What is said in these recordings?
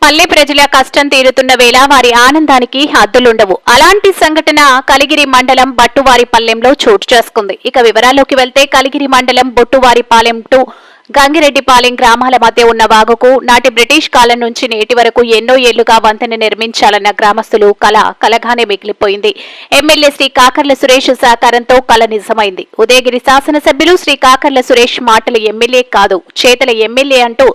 పల్లె ప్రజల కష్టం తీరుతున్న వేళ వారి ఆనందానికి హద్దులుండవు. అలాంటి సంఘటన కలిగిరి మండలం బట్టువారిపల్లెంలో చోటు చేసుకుంది. ఇక వివరాల్లోకి వెళ్తే కలిగిరి మండలం బొట్టువారిపాలెం టు గంగిరెడ్డిపాలెం గ్రామాల మధ్య ఉన్న వాగుకు నాటి బ్రిటిష్ కాలం నుంచి నేటి వరకు ఎన్నో ఏళ్లుగా వంతెన నిర్మించాలన్న గ్రామస్తులు కలగానే మిగిలిపోయింది. ఎమ్మెల్యే శ్రీ కాకర్ల సురేష్ సహకారంతో కల నిజమైంది. ఉదయగిరి శాసనసభ్యులు శ్రీ కాకర్ల సురేష్ మాటల ఎమ్మెల్యే కాదు, చేతల ఎమ్మెల్యే అంటూ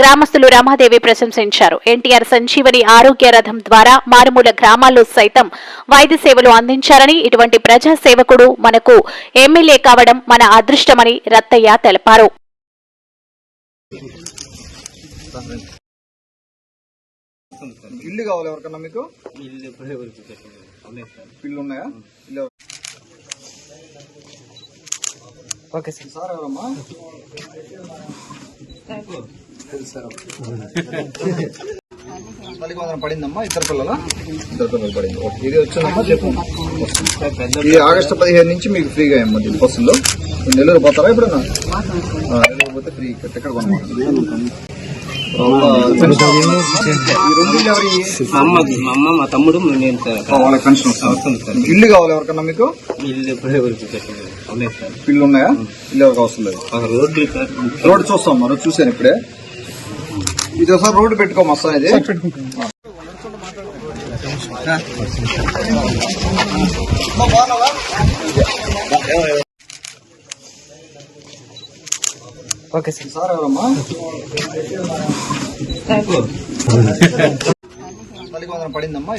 గ్రామస్తులు రమాదేవి ప్రశంసించారు. ఎన్టీఆర్ సంజీవని ఆరోగ్య రథం ద్వారా మారుమూల గ్రామాల్లో సైతం వైద్య సేవలు అందించారని, ఇటువంటి ప్రజా సేవకుడు మనకు ఎమ్మెల్యే కావడం మన అదృష్టమని రత్తయ్య తెలిపారు. ఇల్లు కావాలి ఎవరికన్నా? మీకు ఇల్లు ఉన్నాయా? Okay sir. ఎవరమ్మా? తల్లికి వందనం పడిందమ్మా? ఇద్దరు పిల్లలు పడింది. ఇది వచ్చిందమ్మా? చెప్పు. ఈ ఆగస్టు 15 నుంచి మీకు ఫ్రీగా అమ్మా దీని బస్సుల్లో. నెల్లూరు పోతారా ఎప్పుడన్నా? నెల్లూరు పోతే ఫ్రీ టికెట్ కొనమాట. మా తమ్ముడు వాళ్ళకి పెన్షన్ వస్తుంది. ఇల్లు కావాలి ఎవరికన్నా? మీకు ఇల్లు ఉన్నాయా? ఇల్లు ఎవరికి అవసరం లేదు. రోడ్డు చూస్తాం మనం, చూసాను ఇప్పుడే. ఇది ఒకసారి రోడ్డు పెట్టుకోమా సార్? ఇది ఓకే సార్. ఎవరమ్మా? తల్లికి వందనం పడిందమ్మా?